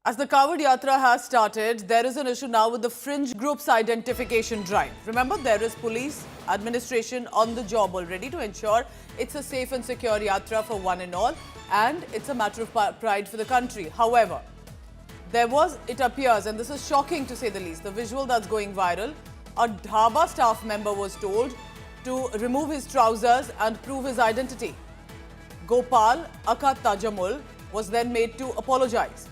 As the Kavod Yatra has started, there is an issue now with the fringe groups identification drive. Remember, there is police administration on the job already to ensure it's a safe and secure yatra for one and all, and it's a matter of pride for the country. However, there was, it appears, and this is shocking to say the least, the visual that's going viral, a dhaba staff member was told to remove his trousers and prove his identity. Gopal Akat Tajamul was then made to apologize.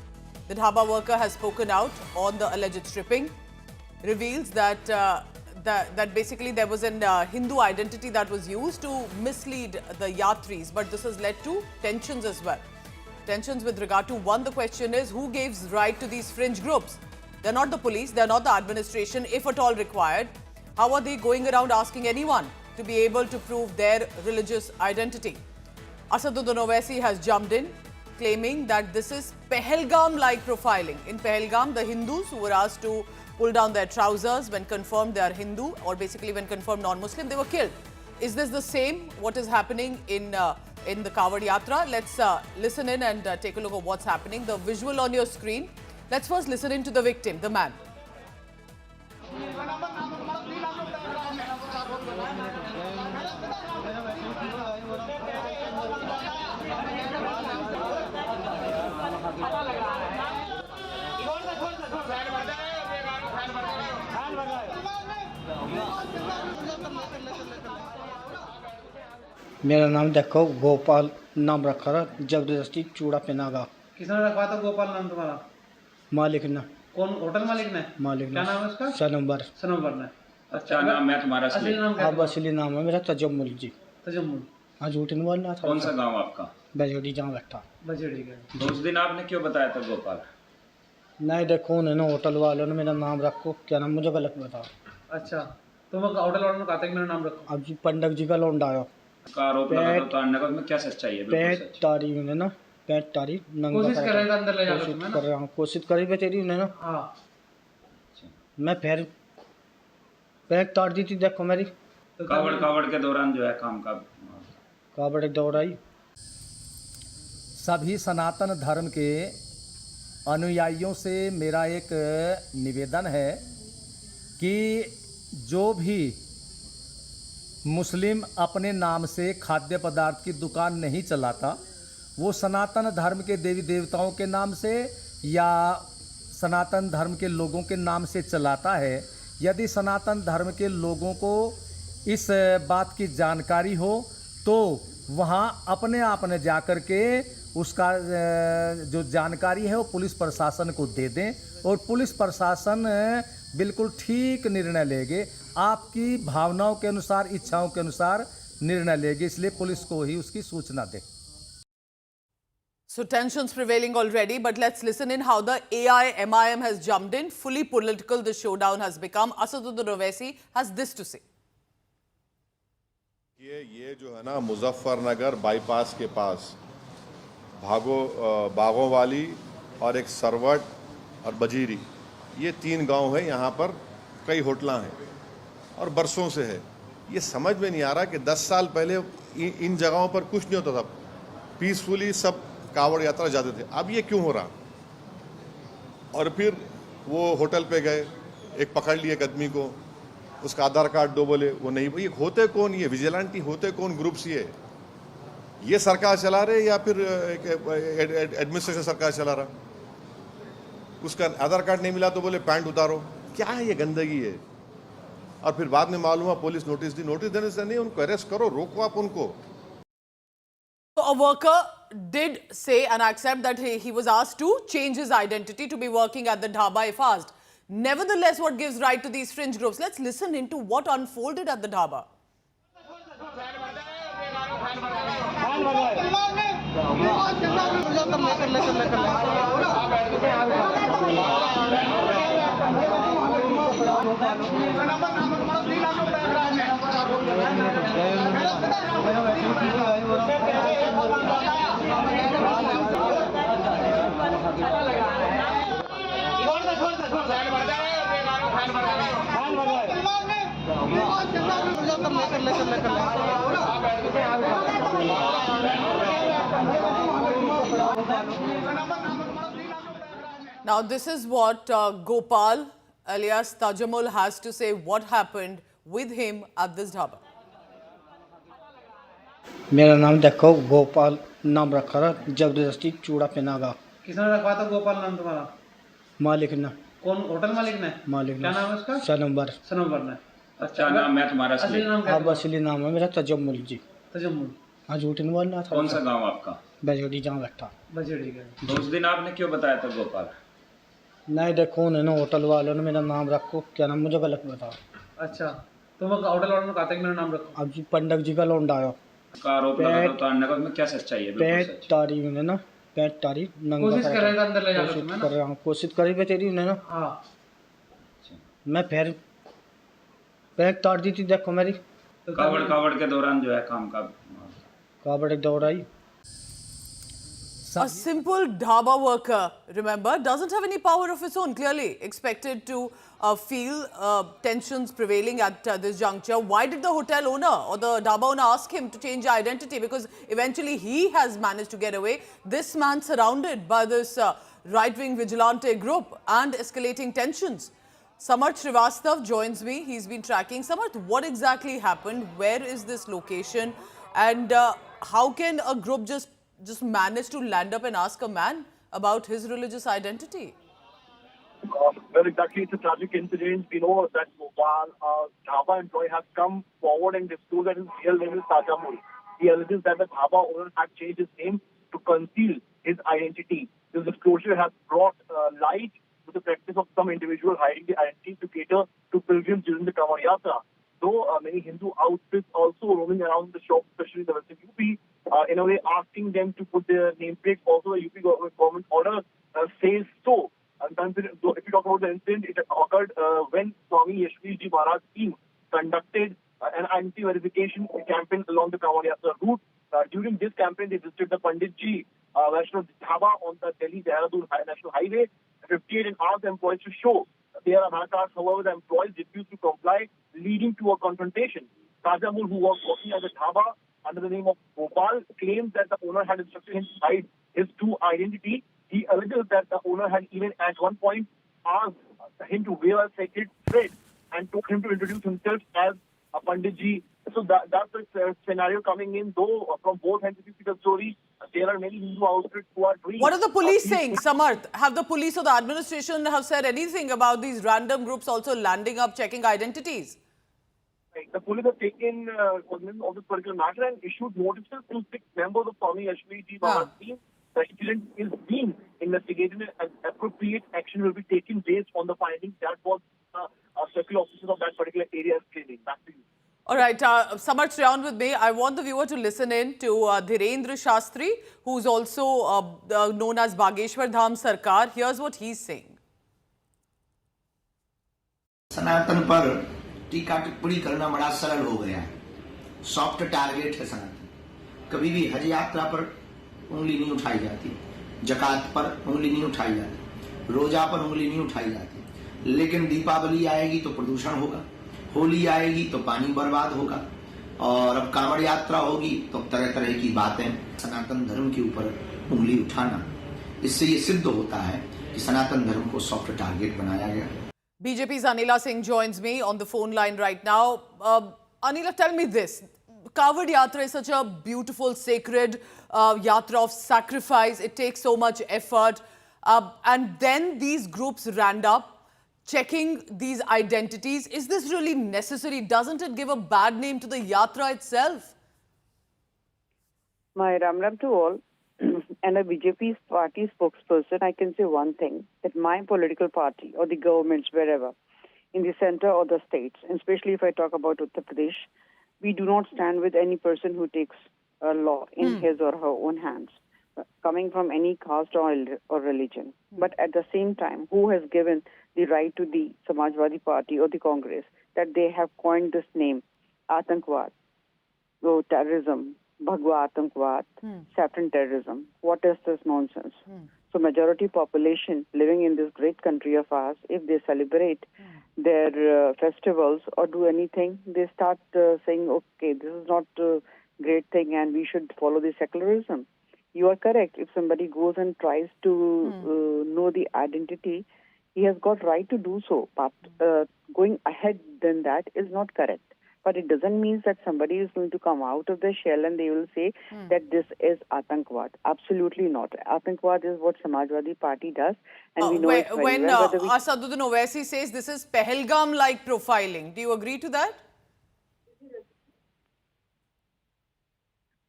The dhaba worker has spoken out on the alleged stripping, reveals that that basically there was an Hindu identity that was used to mislead the yatris, but this has led to tensions as well. Tensions with regard to one, the question is who gives right to these fringe groups? They're not the police, they're not the administration, if at all required. How are they going around asking anyone to be able to prove their religious identity? Asaduddin Owaisi has jumped in, claiming that this is Pahalgam-like profiling. In Pahalgam, the Hindus who were asked to pull down their trousers when confirmed they are Hindu, or basically when confirmed non-Muslim, they were killed. Is this the same, what is happening in the Kavod Yatra? Let's listen in and take a look at what's happening. The visual on your screen. Let's first listen in to the victim, the man. मेरा नाम देखो गोपाल नाम रखा था, जबरदस्ती चूड़ा पहनागा। किसने रखवा था गोपाल नाम तुम्हारा? मालिक ने। कौन? होटल मालिक ने? मालिक क्या नाम है उसका? सनंबर ने। अच्छा, नाम है तुम्हारा? असली नाम क्या? अब असली नाम है मेरा तजम्मुल जी। तजम्मुल। हाँ, झूठ नहीं बोलना था। कौन सा गांव आपका? बजेड़ी जहाँ बैठा। बजेड़ी का। तो उस दिन आपने क्यों बताया था गोपाल? नहीं देखो ना, होटल वालों ने मेरा नाम रखो, क्या नाम मुझे गलत बताओ। अच्छा, तो मैं होटल वालों ने कहा था कि मेरा नाम रखो। अब जी पंडित जी का लौंडा आया, का आरोप लगा तो ताड़ने का, उसमें क्या सच्चाई है? पैंट तारी उन्हें ना, पैंट तारी नंगा कोशिश करेगा अंदर ले जाकर कोशिश कर रहा हूँ, कोशिश करी पे तेरी उन्हें ना। हाँ, मैं फिर पैंट तार दी थी, देखो मेरी। कावड़ के दौरान जो है काम का कावड़ दौड़ाई। सभी सनातन धर्म के अनुयायियों से मेरा एक निवेदन है कि जो भी मुस्लिम अपने नाम से खाद्य पदार्थ की दुकान नहीं चलाता, वो सनातन धर्म के देवी देवताओं के नाम से या सनातन धर्म के लोगों के नाम से चलाता है। यदि सनातन धर्म के लोगों को इस बात की जानकारी हो तो वहाँ अपने आप ने जा कर के उसका जो जानकारी है वो पुलिस प्रशासन को दे दें, और पुलिस प्रशासन बिल्कुल ठीक निर्णय लेंगे, आपकी भावनाओं के अनुसार, इच्छाओं के अनुसार निर्णय लेंगे, इसलिए पुलिस को ही उसकी सूचना दें। So tensions prevailing already, but let's listen in how the AIMIM has jumped in. Fully political, the showdown has become. Asaduddin Owaisi has this to say. ये जो है ना, मुजफ्फरनगर बाईपास के पास बागों वाली और एक सरवट और बजीरी, ये 3 गांव है। यहाँ पर कई होटलां हैं और बरसों से है। ये समझ में नहीं आ रहा कि 10 साल पहले इन जगहों पर कुछ नहीं होता था, पीसफुली सब कावड़ यात्रा जाते थे। अब ये क्यों हो रहा? और फिर वो होटल पे गए, एक पकड़ लिए एक आदमी को, उसका आधार कार्ड दो, बोले वो नहीं। ये होते कौन? ये विजिलेंटी होते कौन ग्रुप्स? ये सरकार चला रहे या फिर एडमिनिस्ट्रेशन सरकार चला रहा? उसका आधार कार्ड नहीं मिला तो बोले पैंट उतारो। क्या है ये गंदगी है? और फिर बाद में मालूम हुआ पुलिस नोटिस दी। नोटिस देने से नहीं, उनको अरेस्ट करो, रोको आप उनको। So a worker did say and accept that he was asked to change his identity to be working at the dhaba if asked. Nevertheless, what gives right to these fringe groups? Let's listen into what unfolded at the dhaba. Now, this is what Gopal alias Tajamul has to say what happened with him at this dhaba. मेरा नाम देखो गोपाल नाम रखा था जबरदस्ती चूड़ा पहना गा किसने रखवा था गोपाल नाम तुम्हारा? मालिक ने कौन होटल मालिक ने? मालिक क्या ने नाम है उसका? सनंबर सनोवर ने। क्या नाम है तुम्हारा असली? असली नाम क्या? अब असली नाम है मेरा तजम्मुल जी। तजम्मुल। हाँ झूठ नहीं बोलना था। कौन सा गांव आपका? बजड़ी जहाँ बैठा। बजेड़ी का। तो उस दिन आपने क्यों बताया था गोपाल? नहीं देखो उन्होंने होटल वालों ने मेरा नाम रखो क्या नाम मुझे गलत बताओ। अच्छा, तुम होटल वालों ने कहा था कि मेरा नाम रखो। अब जी पंडक जी का लौंडा आयो का आरोप लगा तो अन्य को, इसमें क्या सच्चाई है? बिल्कुल पैंट सच। तारी उन्हें ना पैंट तारी नंगा कोशिश करेगा अंदर ले जाकर कोशिश तुम्हें कर ना। रहा हूँ कोशिश करी पे तेरी उन्हें ना हाँ। मैं फिर पैंट तार दी थी देखो मेरी तो कावड़ के दौरान जो है काम का cupboard दौड़ाई। A simple dhaba worker, remember, doesn't have any power of its own, clearly expected to feel tensions prevailing at this juncture. Why did the hotel owner or the dhaba owner ask him to change identity? Because eventually he has managed to get away. This man surrounded by this right-wing vigilante group and escalating tensions. Samarth Srivastav joins me. He's been tracking. Samarth, what exactly happened? Where is this location? And how can a group just manage to land up and ask a man about his religious identity? Well, exactly. It's a tragic incident. We know that Gopal, dhaba employee, has come forward and disclosed that his real name is Tajamul. He alleges that the dhaba owner had changed his name to conceal his identity. This disclosure has brought light to the practice of some individuals hiding their identity to cater to pilgrims during the Kanwar Yatra. Though many Hindu outfits also roaming around the shop, especially in the western UP, in a way asking them to put their nameplates. Also, the UP government order says so. If you talk about the incident, it occurred when Swami Yashvir Ji Maharaj team conducted an identity verification campaign along the Kanwar Yatra route. During this campaign, they visited the Pandit Ji Vaishnav Dhaba on the Delhi-Dehradun National Highway 58 and asked the employees to show their Aadhaar cards. However, the employees refused to comply, leading to a confrontation. Tajamul, who was working at the dhaba under the name of Gopal, claims that the owner had instructed him to hide his true identity. He alleges that the owner had even at one point asked him to wear a sacred thread and told him to introduce himself as a Pandit Ji. So that's the scenario coming in. Though from both ends, if you see the story, there are many Hindu outfits who are doing. What are the police saying, Samarth? Have the police or the administration have said anything about these random groups also landing up checking identities? The police have taken cognizance of this particular matter and issued notices to 6 members of Swami Yashvir Ji Maharaj team. The incident is being investigated and appropriate action will be taken based on the findings that was circular officers of that particular area is claiming. Back to you. All right, Samarth, stay on with me. I want the viewer to listen in to Dhirendra Shastri, who's also known as Bageshwar Dham Sarkar. Here's what he's saying. सनातन पर टीका टिप्पणी करना बड़ा सरल हो गया है। Soft target है सनातन। कभी भी हज यात्रा पर उंगली नहीं उठाई जाती, जकात पर उंगली नहीं उठाई जाती, रोजा पर उंगली नहीं उठाई जाती। लेकिन दीपावली आएगी तो प्रदूषण होगा, होली आएगी तो पानी बर्बाद होगा, और अब कांवड़ यात्रा होगी तो तरह तरह की बातें। सनातन धर्म के ऊपर उंगली उठाना, इससे ये सिद्ध होता है कि सनातन धर्म को सॉफ्ट टारगेट बनाया गया। BJP's Anila Singh joins me on the phone line right now. Anila, tell me this. Kanwar Yatra is such a beautiful, sacred yatra of sacrifice. It takes so much effort. And then these groups ran up, checking these identities. Is this really necessary? Doesn't it give a bad name to the yatra itself? My Ram to all. And a BJP party spokesperson, I can say one thing, that my political party or the governments, wherever, in the center or the states, and especially if I talk about Uttar Pradesh, we do not stand with any person who takes a law in his or her own hands, coming from any caste or religion. But at the same time, who has given the right to the Samajwadi Party or the Congress that they have coined this name, Atankwad, so terrorism, Bhagwa Atankwad, saffron terrorism. What is this nonsense? So majority population living in this great country of ours, if they celebrate their festivals or do anything, they start saying, okay, this is not a great thing and we should follow the secularism. you are correct. If somebody goes and tries to know the identity, he has got right to do so. But going ahead than that is not correct. But it doesn't mean that somebody is going to come out of the shell and they will say that this is Atankwad. Absolutely not. Atankwad is what Samajwadi Party does, and we know it very when well. Whether we... Asaduddin Owaisi says this is Pahalgam-like profiling, do you agree to that?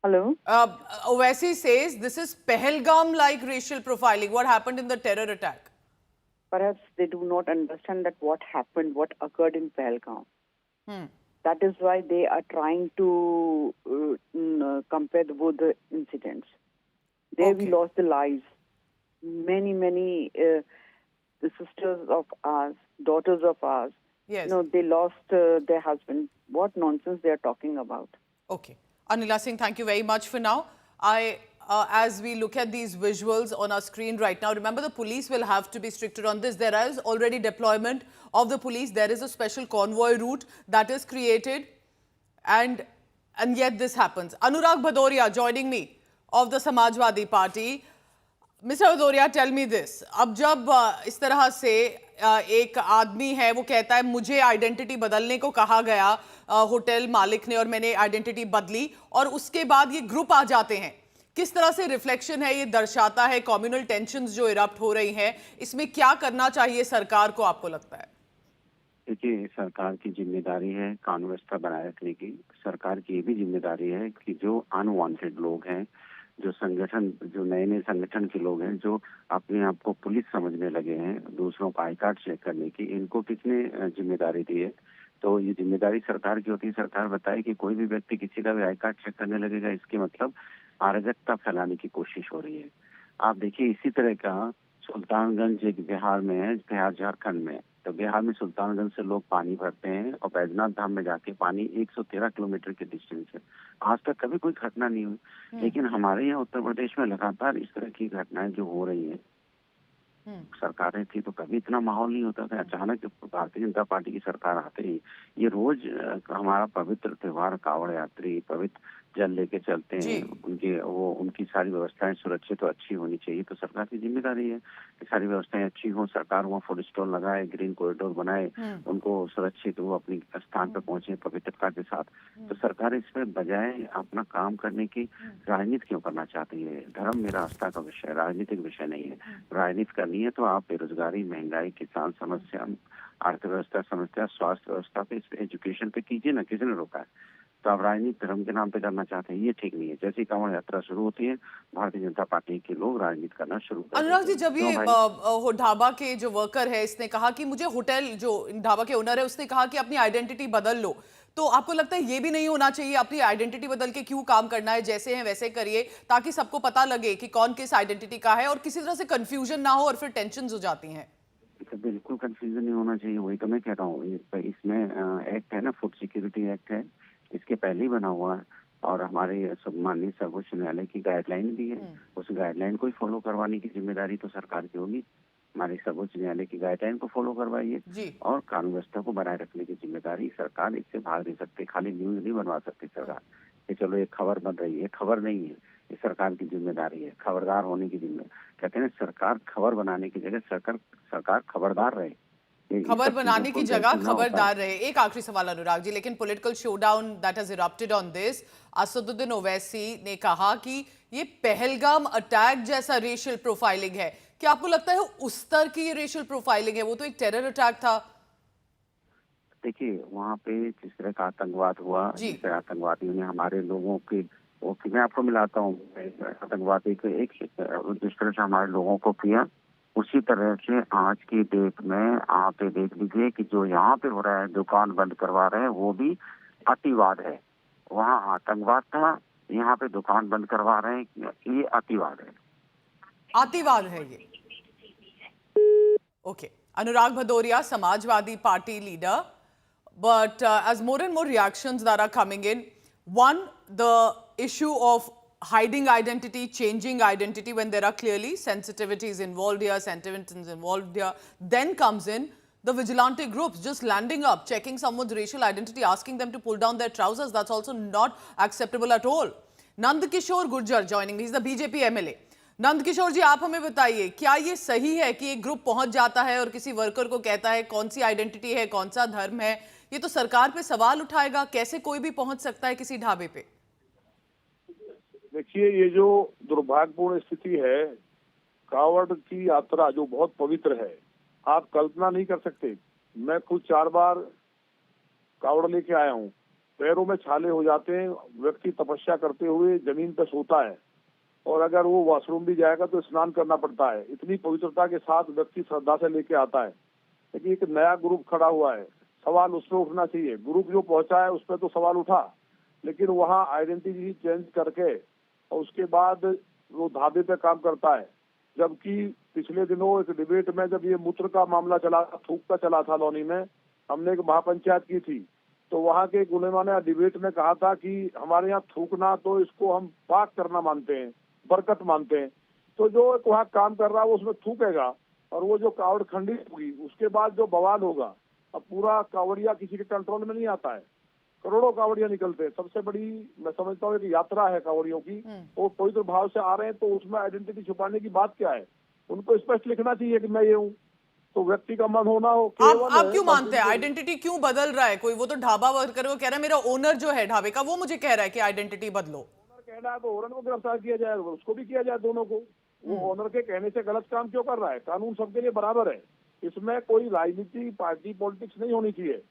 Hello? Owaisi says this is Pahalgam-like racial profiling, what happened in the terror attack. Perhaps they do not understand that what happened, what occurred in Pahalgam. That is why they are trying to compare both the incidents. There we lost the lives. Many, the sisters of ours, daughters of ours, Yes. they lost their husband. What nonsense they are talking about. Okay. Anila Singh, thank you very much for now. As we look at these visuals on our screen right now, remember the police will have to be stricter on this. There is already deployment of the police. There is a special convoy route that is created, and yet this happens. Anurag Bhadoria joining me of the Samajwadi Party. Mr. Bhadoria, tell me this. अब जब इस तरह से एक आदमी है वो कहता है मुझे आइडेंटिटी बदलने को कहा गया होटल मालिक ने और मैंने आइडेंटिटी बदली, और उसके बाद ये ग्रुप आ जाते हैं, किस तरह से रिफ्लेक्शन है ये दर्शाता है कम्युनल टेंशंस जो इरप्ट हो रही हैं, इसमें क्या करना चाहिए सरकार को, आपको लगता है? देखिए, सरकार की जिम्मेदारी है कानून व्यवस्था बनाए रखने की। सरकार की ये भी जिम्मेदारी है कि जो अनवांटेड लोग हैं, जो नए नए संगठन के लोग हैं, जो अपने आप को पुलिस समझने लगे हैं, दूसरों का आई कार्ड चेक करने की, इनको किसने जिम्मेदारी दी है? तो ये जिम्मेदारी सरकार की होती है। सरकार बताए कि कोई भी व्यक्ति किसी का भी आई कार्ड चेक करने लगेगा, इसके मतलब अराजकता फैलाने की कोशिश हो रही है। आप देखिए, इसी तरह का सुल्तानगंज एक बिहार में है, बिहार झारखंड में। तो बिहार में सुल्तानगंज से लोग पानी भरते हैं और बैजनाथ धाम में जाके पानी 113 किलोमीटर के डिस्टेंस है। आज तक कभी कोई घटना नहीं हुई, लेकिन हमारे यहाँ उत्तर प्रदेश में लगातार इस तरह की घटनाएं जो हो रही हैं, सरकारें थी तो कभी इतना माहौल नहीं होता था। अचानक भारतीय जनता पार्टी की सरकार आते ही ये रोज हमारा पवित्र त्योहार कावड़ यात्री पवित्र जल लेके चलते हैं, उनकी सारी व्यवस्थाएं सुरक्षित और अच्छी होनी चाहिए। तो सरकार की जिम्मेदारी है कि सारी व्यवस्थाएं अच्छी हों, सरकार वहाँ फूड स्टॉल लगाए, ग्रीन कॉरिडोर बनाए, उनको सुरक्षित वो अपनी स्थान पर पहुंचे पवित्रता के साथ। तो सरकार इसमें बजाय अपना काम करने की राजनीति क्यों करना चाहती है? धर्म मेरा आस्था का विषय, राजनीतिक विषय नहीं है। राजनीति करनी है तो आप बेरोजगारी, महंगाई, किसान समस्या, अर्थव्यवस्था समस्या, स्वास्थ्य व्यवस्था पे, इस एजुकेशन पे कीजिए ना, किसी ने रोका है? तो आप राजनीति धर्म के नाम पे करना चाहते हैं, ये ठीक नहीं है। जैसे ही कांवड़ यात्रा शुरू होती है, भारतीय जनता पार्टी के लोग राजनीति करना शुरू कर देते हैं। अनुराग जी, जब ये ढाबा के जो वर्कर है, इसने कहा कि मुझे होटल, जो ढाबा के ओनर है, उसने कहा कि अपनी आइडेंटिटी बदल लो, तो आपको लगता है ये भी नहीं होना चाहिए? अपनी आइडेंटिटी बदल के क्यों काम करना है? जैसे हैं वैसे करिए, ताकि सबको पता लगे कि कौन किस आइडेंटिटी का है और किसी तरह से कंफ्यूजन ना हो और फिर टेंशन हो जाती हैं। बिल्कुल कंफ्यूजन नहीं होना चाहिए, वही तो मैं कह रहा हूँ। इसमें एक्ट है ना, फूड सिक्योरिटी एक्ट है, इसके पहले ही बना हुआ है और हमारे माननीय सर्वोच्च न्यायालय की गाइडलाइन भी है। उस गाइडलाइन को ही फॉलो करवाने की जिम्मेदारी तो सरकार की होगी। हमारे सर्वोच्च न्यायालय की गाइडलाइन को फॉलो करवाइए और कानून व्यवस्था को बनाए रखने की जिम्मेदारी सरकार, इससे भाग नहीं सकती। खाली न्यूज नहीं बनवा सकती सरकार कि चलो एक खबर बन रही है, खबर नहीं है, ये सरकार की जिम्मेदारी है, खबरदार होने की जिम्मेदारी। कहते हैं सरकार खबर बनाने की जगह सरकार खबरदार रहे, खबर बनाने की जगह खबरदार रहे। एक आखिरी सवाल अनुराग जी, लेकिन political showdown that has erupted on this, Asaduddin Owaisi ने कहा कि ये पहलगाम अटैक जैसा रेशियल प्रोफाइलिंग है। क्या आपको लगता है उस स्तर की ये रेशियल प्रोफाइलिंग है? वो तो एक टेरर अटैक था। देखिए, वहाँ पे जिस तरह का आतंकवाद हुआ, जिस तरह आतंकवादियों ने हमारे लोगों के, मैं आपको मिलाता हूँ, आतंकवादी को एक जिस तरह से हमारे लोगों को किया, उसी तरह से आज की डेट में आप देख लीजिए कि जो यहाँ पे हो रहा है, दुकान बंद करवा रहे हैं, वो भी अतिवाद है। वहाँ आतंकवाद था, यहाँ पे दुकान बंद करवा रहे हैं, ये अतिवाद है। अतिवाद है ये। Okay, Anurag Bhadauria, Samajwadi party leader. But as more and more reactions that are coming in, one, the issue of hiding identity, changing identity when there are clearly sensitivities involved here, sentiments involved here, then comes in the vigilante groups just landing up, checking someone's racial identity, asking them to pull down their trousers. That's also not acceptable at all. Nandkishore Gurjar joining, he is the BJP MLA. Nandkishore ji, आप हमें बताइए, क्या ये सही है कि एक group पहुंच जाता है और किसी वर्कर को कहता है कौन सी आइडेंटिटी है, कौन सा धर्म है? ये तो सरकार पे सवाल उठाएगा, कैसे कोई भी पहुंच सकता है किसी ढाबे पे? देखिए, ये जो दुर्भाग्यपूर्ण स्थिति है, कावड़ की यात्रा जो बहुत पवित्र है, आप कल्पना नहीं कर सकते। मैं खुद 4 बार कावड़ लेके आया हूँ। पैरों में छाले हो जाते हैं, व्यक्ति तपस्या करते हुए जमीन पर सोता है, और अगर वो वॉशरूम भी जाएगा तो स्नान करना पड़ता है। इतनी पवित्रता के साथ व्यक्ति श्रद्धा से लेके आता है। लेकिन एक नया ग्रुप खड़ा हुआ है, सवाल उस पर उठना चाहिए। ग्रुप जो पहुंचा है उस पर तो सवाल उठा, लेकिन वहाँ आइडेंटिटी चेंज करके और उसके बाद वो ढाबे पे काम करता है। जबकि पिछले दिनों एक डिबेट में जब ये मूत्र का मामला चला, थूक का चला था लौनी में, हमने एक महापंचायत की थी, तो वहाँ के एक उलेमा ने डिबेट में कहा था कि हमारे यहाँ थूकना तो इसको हम पाक करना मानते हैं, बरकत मानते हैं। तो जो वहाँ काम कर रहा है वो उसमें थूकेगा, और वो जो कावड़ खंडित होगी उसके बाद जो बवाल होगा, अब पूरा कावड़िया किसी के कंट्रोल में नहीं आता है। करोड़ों कावड़िया निकलते हैं। सबसे बड़ी मैं समझता हूँ कि यात्रा है कावड़ियों की, वो पवित्र भाव से आ रहे हैं, तो उसमें आइडेंटिटी छुपाने की बात क्या है? उनको स्पष्ट लिखना चाहिए कि मैं ये हूँ, तो व्यक्ति का मन होना हो। आप क्यों मानते हैं आइडेंटिटी क्यों बदल रहा है? कोई वो तो ढाबा वर्कर वो कह रहा है, मेरा ओनर जो है ढाबे का वो मुझे कह रहा है कि आइडेंटिटी बदलो। ओनर कह रहा है तो ओनर को गिरफ्तार किया जाए, उसको भी किया जाए, दोनों को। वो ओनर के कहने से गलत काम क्यों कर रहा है? कानून सबके लिए बराबर है। इसमें कोई राजनीति, पार्टी पॉलिटिक्स नहीं होनी चाहिए।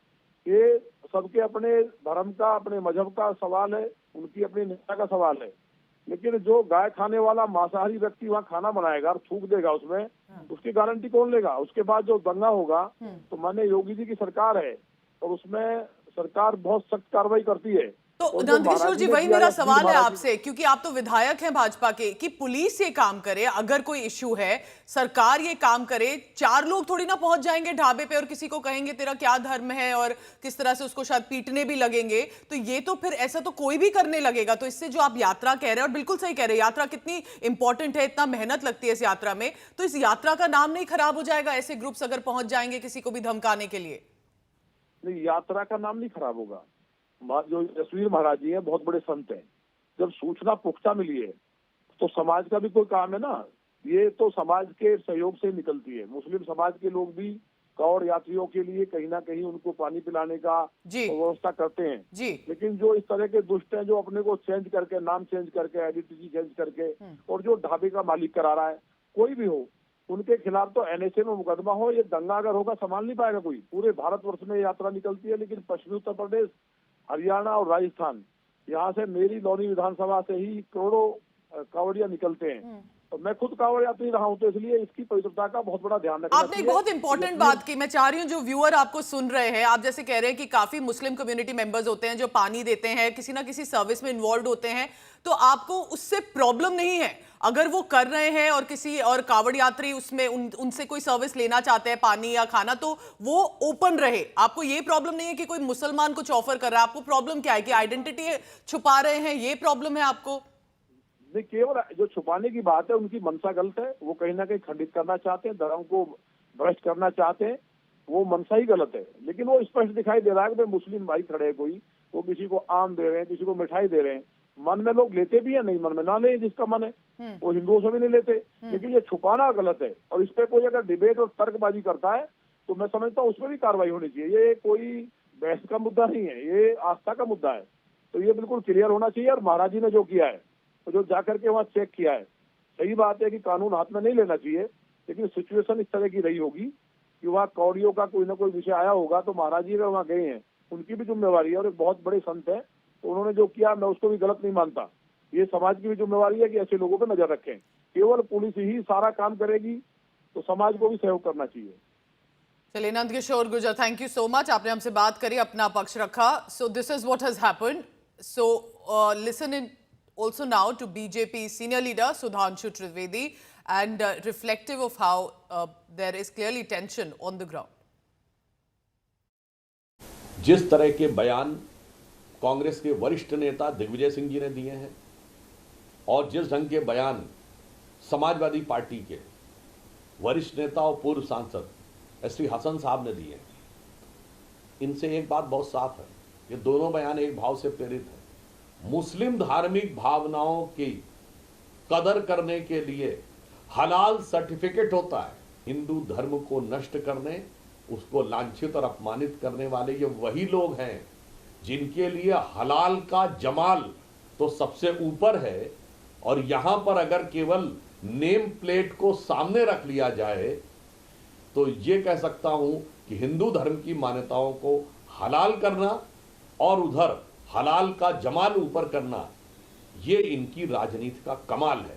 ये सबके अपने धर्म का, अपने मजहब का सवाल है, उनकी अपनी निष्ठा का सवाल है। लेकिन जो गाय खाने वाला मांसाहारी व्यक्ति वहाँ खाना बनाएगा और थूक देगा उसमें, उसकी गारंटी कौन लेगा? उसके बाद जो दंगा होगा, तो माननीय योगी जी की सरकार है और उसमें सरकार बहुत सख्त कार्रवाई करती है। तो नंदकिशोर जी, वही मेरा सवाल है आपसे, क्योंकि आप तो विधायक हैं भाजपा के, कि पुलिस ये काम करे, अगर कोई इश्यू है सरकार ये काम करे। 4 लोग थोड़ी ना पहुंच जाएंगे ढाबे पे और किसी को कहेंगे तेरा क्या धर्म है और किस तरह से उसको शायद पीटने भी लगेंगे। तो ये तो फिर ऐसा तो कोई भी करने लगेगा। तो इससे जो आप यात्रा कह रहे हैं, और बिल्कुल सही कह रहे हैं, यात्रा कितनी इंपॉर्टेंट है, इतना मेहनत लगती है इस यात्रा में, तो इस यात्रा का नाम नहीं खराब हो जाएगा ऐसे ग्रुप्स अगर पहुंच जाएंगे किसी को भी धमकाने के लिए? नहीं, यात्रा का नाम नहीं खराब होगा। जो जसवीर महाराज जी हैं, बहुत बड़े संत हैं। जब सूचना पुख्ता मिली है तो समाज का भी कोई काम है ना। ये तो समाज के सहयोग से निकलती है। मुस्लिम समाज के लोग भी कावड़ यात्रियों के लिए कहीं ना कहीं उनको पानी पिलाने का व्यवस्था करते हैं जी। लेकिन जो इस तरह के दुष्ट हैं, जो अपने को चेंज करके, नाम चेंज करके, आइडेंटिटी चेंज करके, और जो ढाबे का मालिक करा रहा है, कोई भी हो, उनके खिलाफ तो एनएसए में मुकदमा हो। ये दंगा अगर होगा संभाल नहीं पाएगा कोई। पूरे भारतवर्ष में यात्रा निकलती है, लेकिन पश्चिमी उत्तर प्रदेश, हरियाणा और राजस्थान, यहाँ से मेरी लौनी विधानसभा से ही करोड़ों कावड़िया निकलते हैं। तो मैं खुद कावड़ यात्री रहा हूँ, तो इसलिए इसकी पवित्रता का बहुत बड़ा ध्यान रखना चाहिए। आपने एक बहुत इंपॉर्टेंट बात की, मैं चाह रही हूँ जो व्यूअर आपको सुन रहे हैं, आप जैसे कह रहे हैं कि काफी मुस्लिम कम्युनिटी मेंबर्स होते हैं जो पानी देते हैं, किसी ना किसी सर्विस में इन्वॉल्व होते हैं, तो आपको उससे प्रॉब्लम नहीं है अगर वो कर रहे हैं और किसी और कावड़ यात्री उसमें उनसे कोई सर्विस लेना चाहते हैं, पानी या खाना, तो वो ओपन रहे। आपको ये प्रॉब्लम नहीं है कि कोई मुसलमान कुछ ऑफर कर रहा है। आपको प्रॉब्लम क्या है कि आइडेंटिटी छुपा रहे हैं, ये प्रॉब्लम है आपको? नहीं, केवल जो छुपाने की बात है, उनकी मंशा गलत है। वो कहीं ना कहीं खंडित करना चाहते हैं, धर्म को भ्रष्ट करना चाहते हैं, वो मंशा ही गलत है। लेकिन वो स्पष्ट दिखाई दे रहा है कि मुस्लिम भाई खड़े हैं, कोई वो किसी को आम दे रहे हैं, किसी को मिठाई दे रहे हैं। मन में लोग लेते भी है, नहीं मन में ना ले, जिसका मन है वो हिंदुओं से भी नहीं लेते। लेकिन ये छुपाना गलत है, और इस पे कोई अगर डिबेट और तर्कबाजी करता है तो मैं समझता हूँ उसमें भी कार्रवाई होनी चाहिए। ये कोई बहस का मुद्दा नहीं है, ये आस्था का मुद्दा है। तो ये बिल्कुल क्लियर होना चाहिए। और महाराज जी ने जो किया है, तो जो जाकर के वहाँ चेक किया है, सही बात है कि कानून हाथ में नहीं लेना चाहिए, लेकिन सिचुएशन इस तरह की रही होगी कि वहाँ कौड़ियों का कोई ना कोई विषय आया होगा, तो महाराज जी अगर वहाँ गए हैं, उनकी भी जिम्मेवारी है। और एक बहुत बड़े संत है, तो उन्होंने जो किया मैं उसको भी गलत नहीं मानता। ये समाज की भी जिम्मेवारी है कि ऐसे लोगों पर नजर रखें। केवल पुलिस ही सारा काम करेगी तो समाज को भी सहयोग करना चाहिए। चलिए, Nandkishore Gurjar, thank you so much, आपने हमसे बात करी, अपना पक्ष रखा। So this is what has happened. So listen in also now to BJP senior leader Sudhanshu Trivedi and reflective of how there is clearly tension on the ground. जिस तरह के बयान कांग्रेस के वरिष्ठ नेता दिग्विजय सिंह जी ने दिए हैं और जिस ढंग के बयान समाजवादी पार्टी के वरिष्ठ नेता और पूर्व सांसद एसपी हसन साहब ने दिए, इनसे एक बात बहुत साफ है, ये दोनों बयान एक भाव से प्रेरित है। मुस्लिम धार्मिक भावनाओं की कदर करने के लिए हलाल सर्टिफिकेट होता है। हिंदू धर्म को नष्ट करने, उसको लांछित और अपमानित करने वाले ये वही लोग हैं जिनके लिए हलाल का जमाल तो सबसे ऊपर है, और यहां पर अगर केवल नेम प्लेट को सामने रख लिया जाए तो ये कह सकता हूं कि हिंदू धर्म की मान्यताओं को हलाल करना और उधर हलाल का जमाल ऊपर करना, ये इनकी राजनीति का कमाल है।